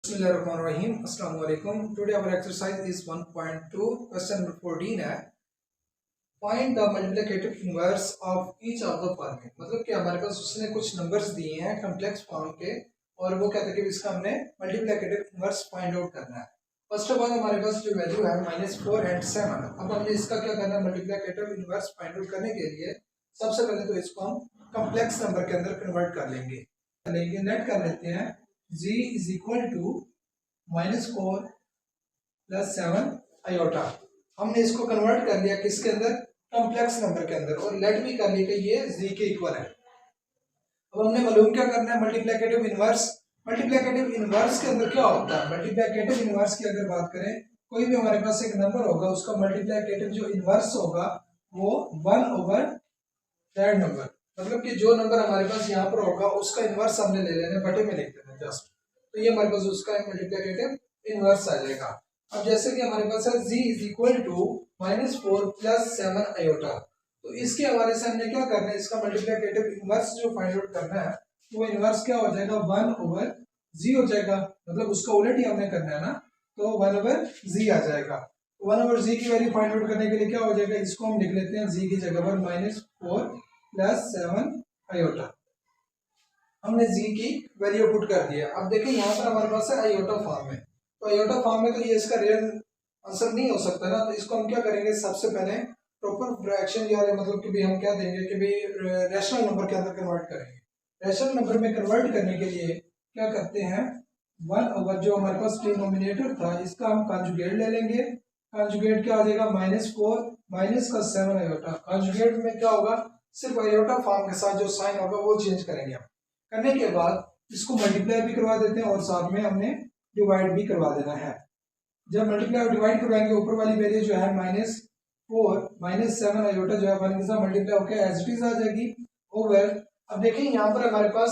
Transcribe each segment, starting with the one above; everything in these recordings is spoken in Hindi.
Bismillahirrahmanirrahim. Assalamu alaikum. Today our exercise is 1.2. Question number 14 है Find the multiplicative inverse of each of the following. मतलब कि हमारे पास उसने कुछ नंबर्स दिए हैं कम्प्लेक्स फॉर्म के और वो कहते हैं कि इसका हमने मल्टीप्लिकेटिव इनवर्स फाइंड आउट करना है। फर्स्ट ऑफ ऑल हमारे पास जो वैल्यू है -4 एंड 7। अब हमने इसका क्या करना है, मल्टीप्लिकेटिव इनवर्स फाइंड आउट करने के लिए सबसे पहले तो इसको हम कम्प्लेक्स नंबर के अंदर कन्वर्ट कर लेंगे। नेट कर लेते हैं g is equal to -4 plus 7 iota. हमने इसको कन्वर्ट कर लिया किसके अंदर, कॉम्प्लेक्स नंबर के अंदर, और लेट भी कर लिया कि ये z के इक्वल है। अब हमने मालूम क्या करना है, मल्टीप्लिकेटिव इनवर्स। मल्टीप्लिकेटिव इनवर्स के अंदर क्या होता है, मल्टीप्लिकेटिव इनवर्स की अगर बात करें, कोई भी हमारे पास एक नंबर होगा उसका मल्टीप्लिकेटिव जो इनवर्स होगा वो 1 ओवर दैट नंबर, मतलब कि जो नंबर हमारे पास यहाँ पर होगा उसका इनवर्स हमने ले लेना, बटे में लिख देना जस्ट, तो ये हमारे पास उसका मल्टीप्लिकेटिव इनवर्स आ जाएगा। अब जैसे कि हमारे पास है z is equal to -4 plus 7 iota, तो इसके हवाले से हमने क्या करना है, इसका मल्टीप्लिकेटिव इनवर्स जो फाइंड आउट करना है वो इनवर्स क्या हो जाएगा, 1 ओवर z हो जाएगा, मतलब उसका उलट ही हमने करना है ना, तो 1 ओवर z आ जाएगा। 1 ओवर z की वैल्यू फाइंड आउट करने के लिए क्या हो जाएगा, इसको हम लिख लेते हैं z की जगह पर -4 प्लस 7 आयोटा। हमने z की वैल्यू पुट कर दिया। अब देखिए यहाँ पर हमारे पास है आयोटा फॉर्म में, तो आयोटा फॉर्म में तो ये इसका रियल आंसर नहीं हो सकता ना, तो इसको हम क्या करेंगे, सबसे पहले प्रॉपर फ्रैक्शन या मतलब कि भी हम क्या देंगे कि भाई रैशनल नंबर के अंदर कन्वर्ट करेंगे। रैशनल नंबर में कन्वर्ट करने के लिए क्या करते हैं, 1 ओवर जो हमारे पास डिनोमिनेटर था इसका हम कॉन्जुगेट ले लेंगे। कॉन्जुगेट क्या आ जाएगा, -4 माइनस का 7 आयोटा। कॉन्जुगेट में क्या होगा, सिर्फ आयोटा फॉर्म के साथ जो साइन होगा वो चेंज करेंगे हम। करने के बाद इसको मल्टीप्लाई भी करवा देते हैं और साथ में हमने डिवाइड भी करवा देना है। जब मल्टीप्लाई और डिवाइड करवाएंगे ऊपर वाली वैल्यू जो है -4 माइनस 7 आयोटा जो है 1 के साथ मल्टीप्लाई होकर एज इट इज आ जाएगी ओवर। अब देखिए यहाँ पर हमारे पास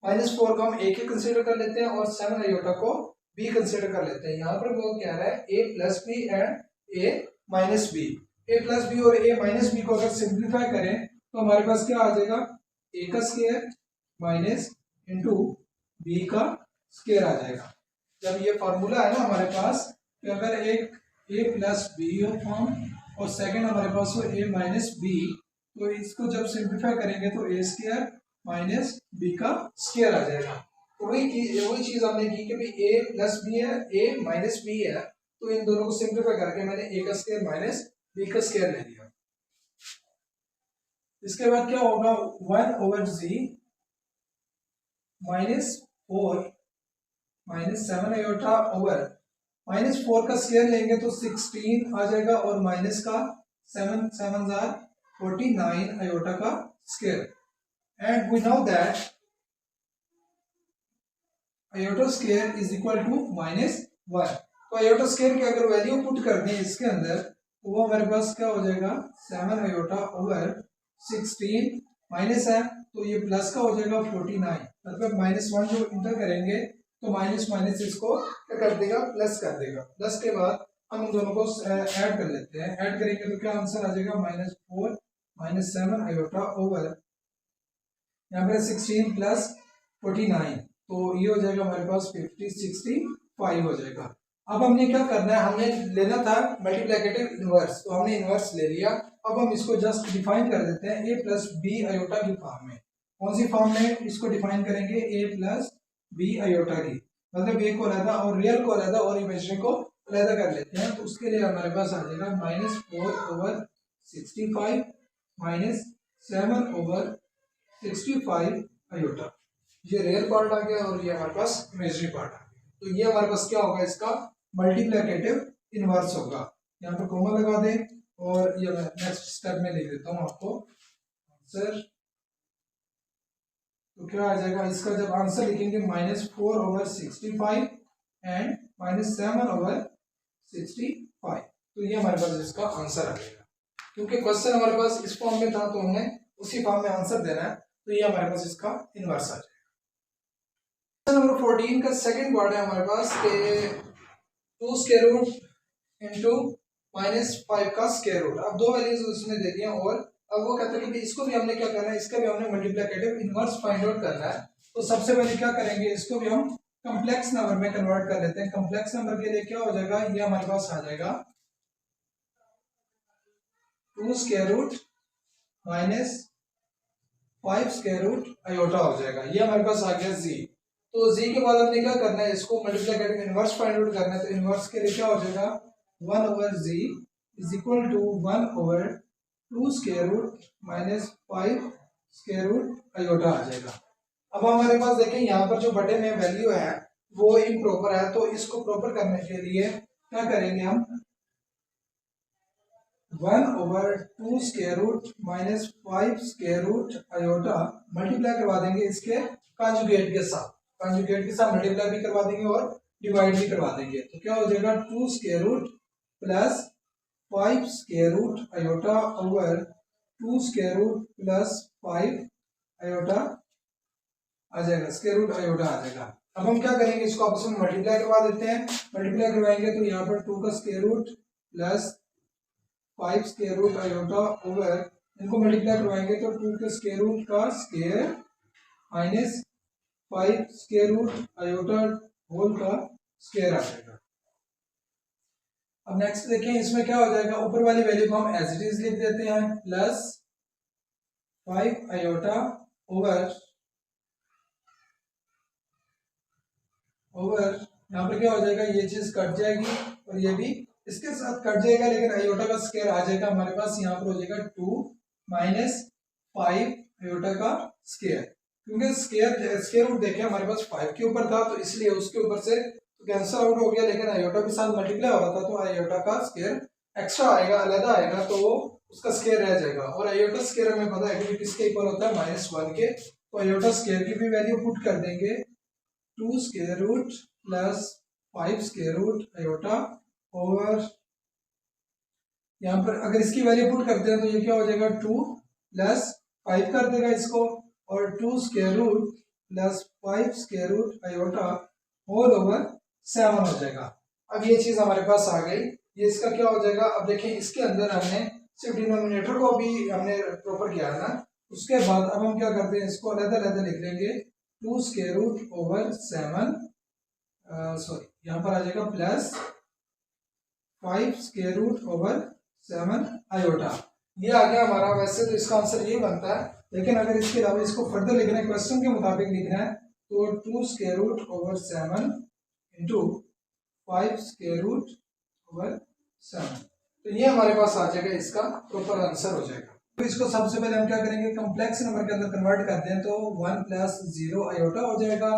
-4 को हम a के कंसीडर कर लेते हैं और 7 आयोटा को b कंसीडर कर लेते हैं। यहाँ पर वो कह रहा है a plus b and a minus b. a plus b और a माइनस बी को अगर सिंप्लीफाई करें तो हमारे पास क्या आ जाएगा, a का स्क्वायर माइनस इंटू बी का स्क्वायर आ जाएगा। जब ये फार्मूला है ना हमारे पास, तो अगर एक a प्लस बी हो फॉर्म और सेकंड हमारे पास हो a माइनस बी, तो इसको जब सिंप्लीफाई करेंगे तो a स्क्वायर माइनस बी का स्क्वायर आ जाएगा। तो वही चीज हमने की कि भाई a प्लस बी है, a माइनस बी है, तो इन दोनों को सिंप्लीफाई करके मैंने a का स्क्वायर माइनस बी का स्क्वायर ले लिया। इसके बाद क्या होगा, 1 over z -4 minus 7 iota over -4 का स्क्वायर लेंगे तो 16 आ जाएगा और माइनस का 7 7 49 आयोटा का square. And we know that iota square is equal to -1। तो आयोटा स्क्वायर की अगर वैल्यू पुट कर दें इसके अंदर तो वो हमारे पास क्या हो जाएगा, 7 आयोटा ओवर 16 माइनस है तो ये प्लस का हो जाएगा 49, मतलब -1 जो इंटर करेंगे तो माइनस माइनस इसको क्या कर देगा, प्लस कर देगा। प्लस के बाद हम इन दोनों को ऐड कर लेते हैं। ऐड करेंगे तो क्या आंसर आ जाएगा, -4 माइनस 7 आयोटा ओवर यहाँ पे 16 प्लस 49, तो ये हो जाएगा हमारे पास 65 हो जाएगा। अब हमने क्या करना है, हमने लेना था मल्टीप्लिकेटिव इनवर्स, तो हमने इनवर्स ले लिया। अब हम इसको जस्ट डिफाइन कर देते हैं a प्लस बी आयोटा की फॉर्म में। कौन सी फॉर्म में इसको डिफाइन करेंगे, a प्लस बी आयोटा की, मतलब a को अलग और रियल को अलग और इमेजिनरी को अलग कर लेते हैं। तो उसके लिए हमारे पास आ जाएगा -4 ओवर 65 माइनस 7 ओवर 65 आयोटा। ये रियल पार्ट आ गया और ये हमारे पास इमेजिनरी पार्ट आ गया। तो ये हमारे पास क्या होगा, इसका मल्टीप्लिकेटिव इनवर्स होगा। यहाँ पर कोमा लगा दें और ये मैं नेक्स्ट स्टेप में लिख देता हूँ आपको आंसर। तो क्या आ जाएगा, इसका जब आंसर लिखेंगे -4 ओवर 65 एंड -7 ओवर 65, तो ये हमारे पास इसका आंसर आ जाएगा। क्योंकि क्वेश्चन हमारे पास इस फॉर्म में था तो हमने उसी फॉर्म में आंसर देना है, तो ये हमारे पास इसका इनवर्स आ जाएगा। क्वेश्चन नंबर 14 का सेकंड पार्ट है हमारे पास के 2 स्क्वायर रूट इंटू -5 का स्क्वायर रूट। अब दो वैल्यूज उसने दे दिया और अब वो कहते हैं कि इसको भी हमने क्या करना है, इसका भी हमने मल्टीप्लिकेटिव इनवर्स फाइंड आउट करना है। तो सबसे पहले क्या करेंगे, इसको भी हम कम्प्लेक्स नंबर में कन्वर्ट कर लेते हैं। कम्प्लेक्स नंबर के लिए क्या हो जाएगा, ये हमारे पास आ जाएगा 2 square root minus 5 square root iota हो जाएगा। ये हमारे पास आ गया जी। तो जी के बाद हमने क्या करना है, इसको मल्टीप्लाई करके इनवर्स फाइंड आउट करना है। तो इनवर्स के लिए क्या हो जाएगा, 1 over G is equal to 1 over 2 square root minus 5 square root iota आ जाएगा। अब हमारे पास देखें यहाँ पर जो बटे में वैल्यू है वो इम्प्रॉपर है, तो इसको प्रॉपर करने के लिए क्या करेंगे हम, 1 over 2 square root minus 5 square root iota multiply करवा देंगे इसके कॉन्जुगेट के साथ। कॉन्जुगेट के साथ मल्टीप्लाई भी करवा देंगे और डिवाइड भी करवा देंगे। तो क्या हो जाएगा, 2 square root plus 5 square root iota over 2 square root plus 5 iota आ जाएगा, स्क्वायर रूट आयोटा आ जाएगा। अब हम क्या करेंगे, इसको आपस में मल्टीप्लाई करवा देते हैं। मल्टीप्लाई करवाएंगे तो यहाँ पर 2 का square root plus 5 square root iota over, इनको मल्टीप्लाई करवाएंगे तो 2 के स्क्वायर रूट का square minus 5 square root iota whole का स्क्वायर आ जाएगा। अब नेक्स्ट देखें, इसमें क्या हो जाएगा, ऊपर वाली वैल्यू को हम एज इट इज लिख देते हैं, प्लस 5 आयोटा ओवर यहाँ पर क्या हो जाएगा, ये चीज कट जाएगी और ये भी इसके साथ कट जाएगा, लेकिन आयोटा का स्क्वायर आ जाएगा हमारे पास। यहाँ पर हो जाएगा 2 माइनस 5 आयोटा का स्क्वायर, क्योंकि स्क्वायर रूट देखे हमारे पास 5 के ऊपर था तो इसलिए उसके ऊपर से तो कैंसिल आउट हो गया, लेकिन आयोटा के साथ मल्टीप्लाई हो रहा था तो आयोटा का स्क्वायर एक्स्ट्रा आएगा, अलग आएगा, तो उसका स्क्वायर रह जाएगा। और आयोटा स्क्वायर हमें पता है कि किसके इक्वल होता है, -1 के। तो आयोटा स्क्वायर की भी वैल्यू पुट कर देंगे, 2 square root plus 5 square root iota over, यहाँ पर अगर इसकी वैल्यू पुट करते हैं तो ये क्या हो जाएगा, 2 प्लस 5 कर देगा इसको, और 2 square root plus 5 square root iota whole over 7 हो जाएगा। अब ये चीज हमारे पास आ गई, ये इसका क्या हो जाएगा। अब देखिए इसके अंदर हमने सिर्फ डिनोमिनेटर को भी हमने प्रॉपर किया ना, उसके बाद अब हम क्या करते हैं, इसको अलग-अलग लिख लेंगे, 2 स्क्वायर रूट ओवर 7 सॉरी यहाँ पर आ जाएगा plus 5 square root over 7 iota. ये आ गया हमारा। वैसे तो इसका आंसर ये बनता है, लेकिन अगर इसके अलावा इसको फर्दर लिखना है, क्वेश्चन के मुताबिक लिखना है, तो 2 square root over 7 into 5 square root over 7, तो ये हमारे पास आ जाएगा, इसका प्रॉपर आंसर हो जाएगा। तो इसको सबसे पहले हम क्या करेंगे, कम्प्लेक्स नंबर के अंदर कन्वर्ट करते हैं, तो 1 प्लस 0 आयोटा हो जाएगा।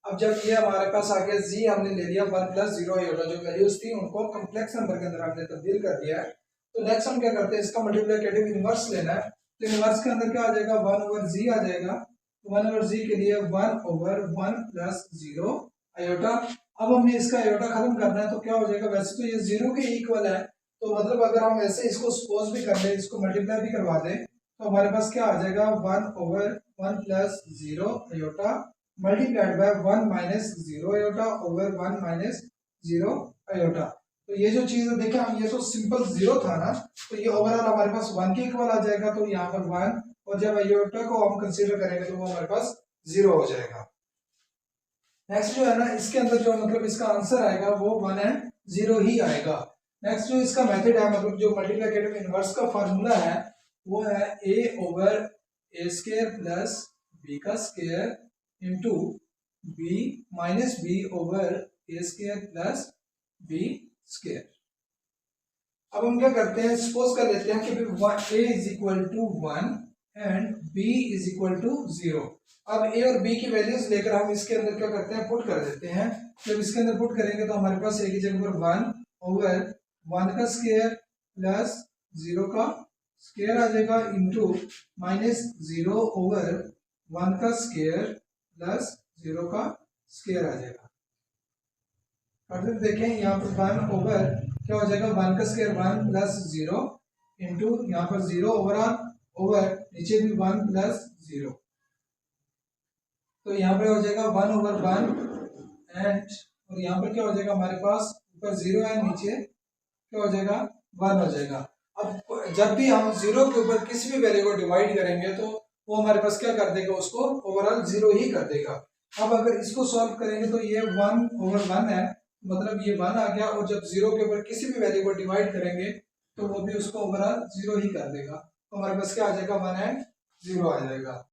अब जब ये हमारे पास आ गया जी, हमने ले लिया 1 प्लस 0 आयोटा, जो वैल्यूज थी उनको कम्प्लेक्स नंबर के अंदर हमने तब्दील कर दिया है। तो नेक्स्ट हम क्या करते हैं, इसका मल्टीप्लिकेटिव इनवर्स लेना है। तो इनवर्स के अंदर क्या आ जाएगा, 1 ओवर जी आ जाएगा। 1 ओवर जी के लिए 1 ओवर 1 प्लस 0 आयोटा। अब हमने इसका आयोटा खत्म करना है, तो क्या हो जाएगा, वैसे तो ये 0 के इक्वल है, तो मतलब अगर हम ऐसे इसको सपोज भी कर ले, इसको मल्टीप्लाई भी करवा दें, तो हमारे पास क्या आ जाएगा, 1 over 1 plus 0 iota multiplied by 1 minus 0 iota over 1 minus 0 iota. तो ये जो चीज है देखें हम, ये तो सिंपल 0 था ना, तो ये ओवरऑल हमारे पास 1 के इक्वल आ जाएगा, तो यहाँ पर 1, और जब आयोटा को हम कंसीडर करेंगे तो वो हमारे पास 0 हो जाएगा। नेक्स्ट जो है ना, इसके अंदर जो मतलब इसका आंसर आएगा वो 1 एंड 0 ही आएगा। नेक्स्ट जो इसका मेथड है, मतलब जो मल्टीप्लिकेटिव इनवर्स का फार्मूला है, वो है a over a square plus b का square into b minus b over a square plus b square. अब हम क्या करते हैं, सपोज कर लेते हैं कि a is equal to 1 and b is equal to 0। अब a और b की वैल्यूज लेकर हम इसके अंदर क्या करते हैं, पुट कर देते हैं। जब इसके अंदर पुट करेंगे तो हमारे पास a की जगह पर 1 ओवर 1 का स्क्वायर प्लस 0 का स्क्वायर आ जाएगा इंटू माइनस 0 ओवर 1 का स्क्वायर प्लस 0 का स्क्वायर आ जाएगा। और देखें यहाँ पर 1 ओवर क्या हो जाएगा, 1 का स्क्वायर 1 प्लस 0 इंटू यहाँ पर 0 ओवर नीचे भी 1 प्लस 0, तो यहाँ पे हो जाएगा 1 ओवर 1 एंड, और यहाँ पर क्या हो जाएगा, हमारे पास ऊपर 0 है, नीचे क्या हो जाएगा, 1 हो जाएगा। अब जब भी हम 0 के ऊपर किसी भी वैल्यू को डिवाइड करेंगे तो वो हमारे पास क्या कर देगा, उसको ओवरऑल 0 ही कर देगा। अब अगर इसको सॉल्व करेंगे तो ये 1/1 है, मतलब ये 1 आ गया, और जब 0 के ऊपर किसी भी वैल्यू को डिवाइड करेंगे तो वो भी उसको ओवरऑल 0 ही कर देगा। तो हमारे पास क्या आ जाएगा, 1 एंड 0 आ जाएगा।